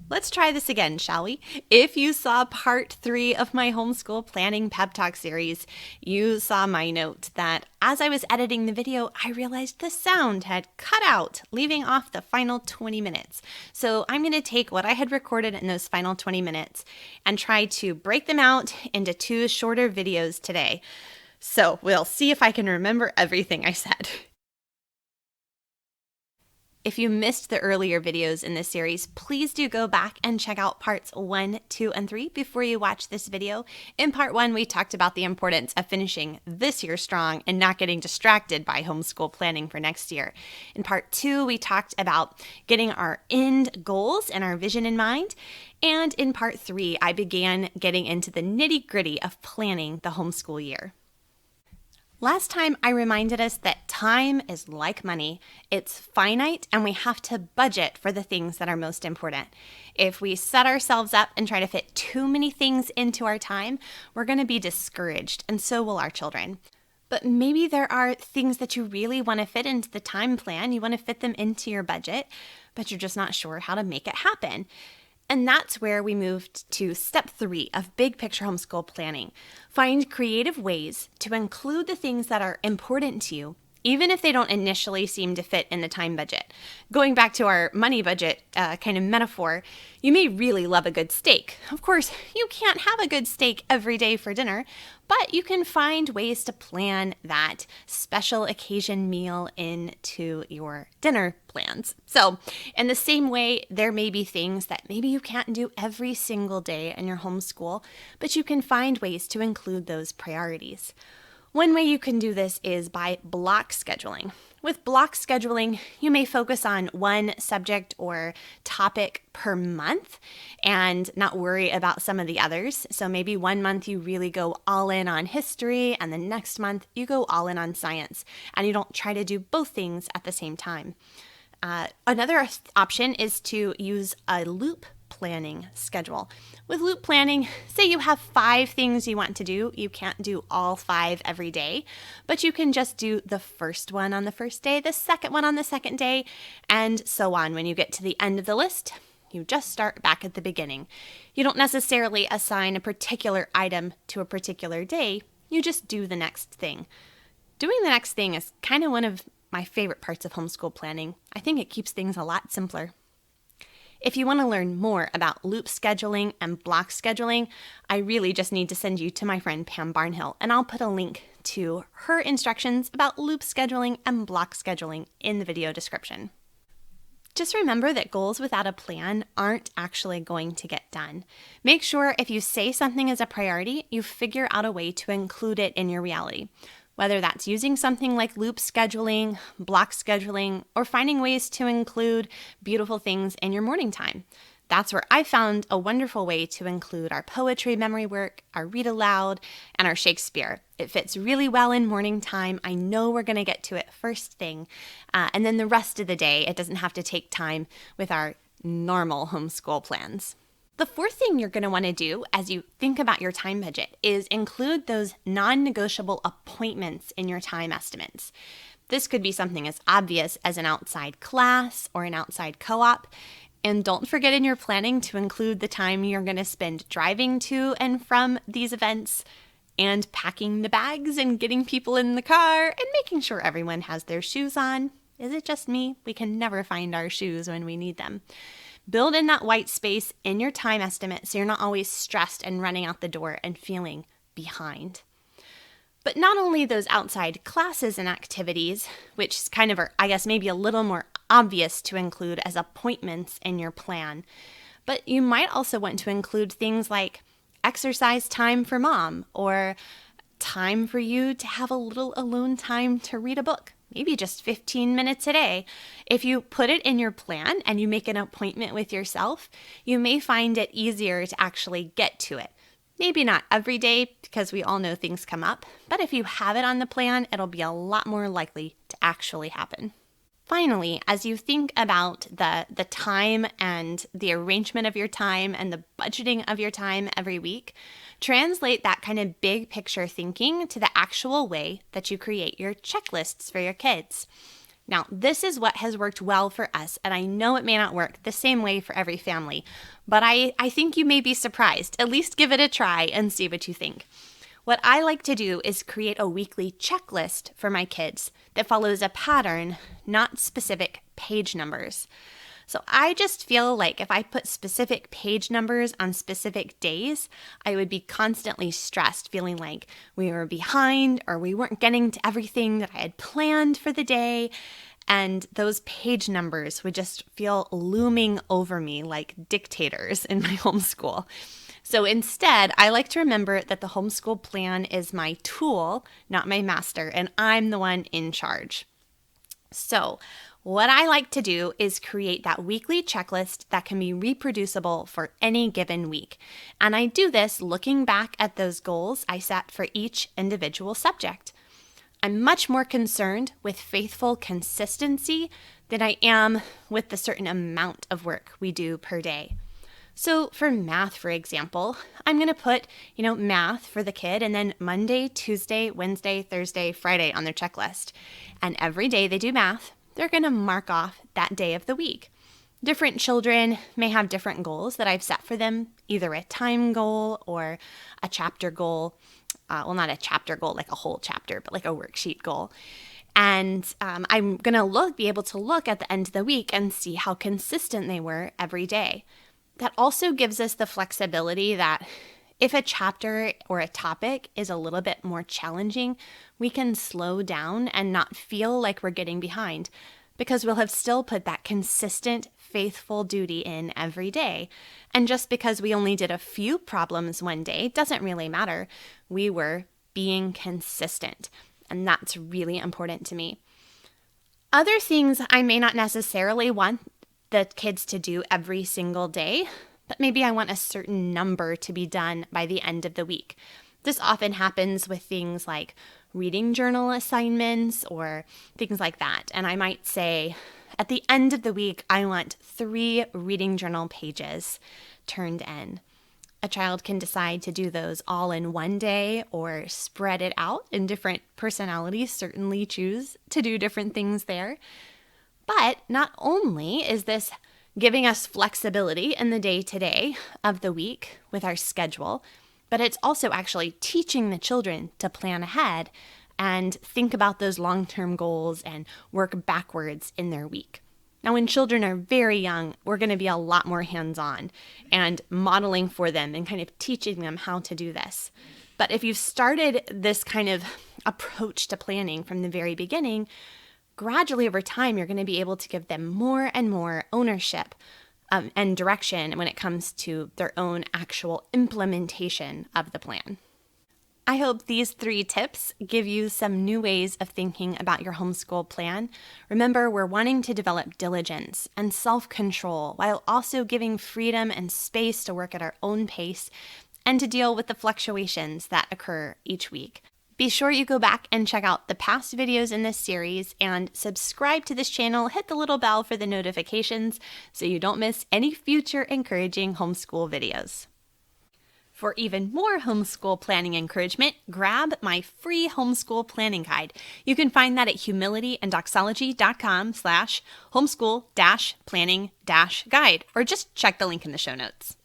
Let's try this again, shall we? If you saw part 3 of my homeschool planning pep talk series, you saw my note that as I was editing the video, I realized the sound had cut out, leaving off the final 20 minutes. So I'm going to take what I had recorded in those final 20 minutes and try to break them out into 2 shorter videos today. So we'll see if I can remember everything I said. If you missed the earlier videos in this series, please do go back and check out parts 1, 2, and 3 before you watch this video. In part 1, we talked about the importance of finishing this year strong and not getting distracted by homeschool planning for next year. In part 2, we talked about getting our end goals and our vision in mind. And in part 3, I began getting into the nitty-gritty of planning the homeschool year. Last time I reminded us that time is like money. It's finite and we have to budget for the things that are most important. If we set ourselves up and try to fit too many things into our time, we're going to be discouraged, and so will our children. But maybe there are things that you really want to fit into the time plan. You want to fit them into your budget, but you're just not sure how to make it happen. And that's where we moved to step 3 of big picture homeschool planning. Find creative ways to include the things that are important to you, even if they don't initially seem to fit in the time budget. Going back to our money budget kind of metaphor, you may really love a good steak. Of course, you can't have a good steak every day for dinner, but you can find ways to plan that special occasion meal into your dinner plans. So, in the same way, there may be things that maybe you can't do every single day in your homeschool, but you can find ways to include those priorities. One way you can do this is by block scheduling. With block scheduling, you may focus on one subject or topic per month and not worry about some of the others. So maybe one month you really go all in on history, and the next month you go all in on science, and you don't try to do both things at the same time. Another option is to use a loop planning schedule. With loop planning, say you have 5 things you want to do. You can't do all 5 every day, but you can just do the first one on the first day, the second one on the second day, and so on. When you get to the end of the list, you just start back at the beginning. You don't necessarily assign a particular item to a particular day. You just do the next thing. Doing the next thing is kind of one of my favorite parts of homeschool planning. I think it keeps things a lot simpler. If you want to learn more about loop scheduling and block scheduling, I really just need to send you to my friend Pam Barnhill, and I'll put a link to her instructions about loop scheduling and block scheduling in the video description. Just remember that goals without a plan aren't actually going to get done. Make sure if you say something is a priority, you figure out a way to include it in your reality. Whether that's using something like loop scheduling, block scheduling, or finding ways to include beautiful things in your morning time. That's where I found a wonderful way to include our poetry memory work, our read aloud, and our Shakespeare. It fits really well in morning time. I know we're going to get to it first thing. And then the rest of the day, it doesn't have to take time with our normal homeschool plans. The fourth thing you're going to want to do as you think about your time budget is include those non-negotiable appointments in your time estimates. This could be something as obvious as an outside class or an outside co-op. And don't forget in your planning to include the time you're going to spend driving to and from these events and packing the bags and getting people in the car and making sure everyone has their shoes on. Is it just me? We can never find our shoes when we need them. Build in that white space in your time estimate so you're not always stressed and running out the door and feeling behind. But not only those outside classes and activities, which kind of are, I guess, maybe a little more obvious to include as appointments in your plan, but you might also want to include things like exercise time for mom or time for you to have a little alone time to read a book. Maybe just 15 minutes a day. If you put it in your plan and you make an appointment with yourself, you may find it easier to actually get to it. Maybe not every day because we all know things come up, but if you have it on the plan, it'll be a lot more likely to actually happen. Finally, as you think about the time and the arrangement of your time and the budgeting of your time every week, translate that kind of big picture thinking to the actual way that you create your checklists for your kids. Now, this is what has worked well for us, and I know it may not work the same way for every family, but I think you may be surprised. At least give it a try and see what you think. What I like to do is create a weekly checklist for my kids that follows a pattern, not specific page numbers. So I just feel like if I put specific page numbers on specific days, I would be constantly stressed, feeling like we were behind or we weren't getting to everything that I had planned for the day. And those page numbers would just feel looming over me like dictators in my homeschool. So instead, I like to remember that the homeschool plan is my tool, not my master, and I'm the one in charge. So what I like to do is create that weekly checklist that can be reproducible for any given week. And I do this looking back at those goals I set for each individual subject. I'm much more concerned with faithful consistency than I am with the certain amount of work we do per day. So for math, for example, I'm going to put, math for the kid and then Monday, Tuesday, Wednesday, Thursday, Friday on their checklist. And every day they do math, they're going to mark off that day of the week. Different children may have different goals that I've set for them, either a time goal or a chapter goal. Not a chapter goal like a whole chapter, but like a worksheet goal. And I'm going to be able to look at the end of the week and see how consistent they were every day. That also gives us the flexibility that if a chapter or a topic is a little bit more challenging, we can slow down and not feel like we're getting behind because we'll have still put that consistent, faithful duty in every day. And just because we only did a few problems one day doesn't really matter. We were being consistent, and that's really important to me. Other things I may not necessarily want the kids to do every single day, but maybe I want a certain number to be done by the end of the week. This often happens with things like reading journal assignments or things like that. And I might say, at the end of the week, I want 3 reading journal pages turned in. A child can decide to do those all in one day or spread it out, and different personalities certainly choose to do different things there. But not only is this giving us flexibility in the day-to-day of the week with our schedule, but it's also actually teaching the children to plan ahead and think about those long-term goals and work backwards in their week. Now, when children are very young, we're going to be a lot more hands-on and modeling for them and kind of teaching them how to do this. But if you've started this kind of approach to planning from the very beginning, gradually over time, you're going to be able to give them more and more ownership and direction when it comes to their own actual implementation of the plan. I hope these 3 tips give you some new ways of thinking about your homeschool plan. Remember, we're wanting to develop diligence and self-control while also giving freedom and space to work at our own pace and to deal with the fluctuations that occur each week. Be sure you go back and check out the past videos in this series and subscribe to this channel. Hit the little bell for the notifications so you don't miss any future encouraging homeschool videos. For even more homeschool planning encouragement, grab my free homeschool planning guide. You can find that at humilityanddoxology.com/homeschool-planning-guide, or just check the link in the show notes.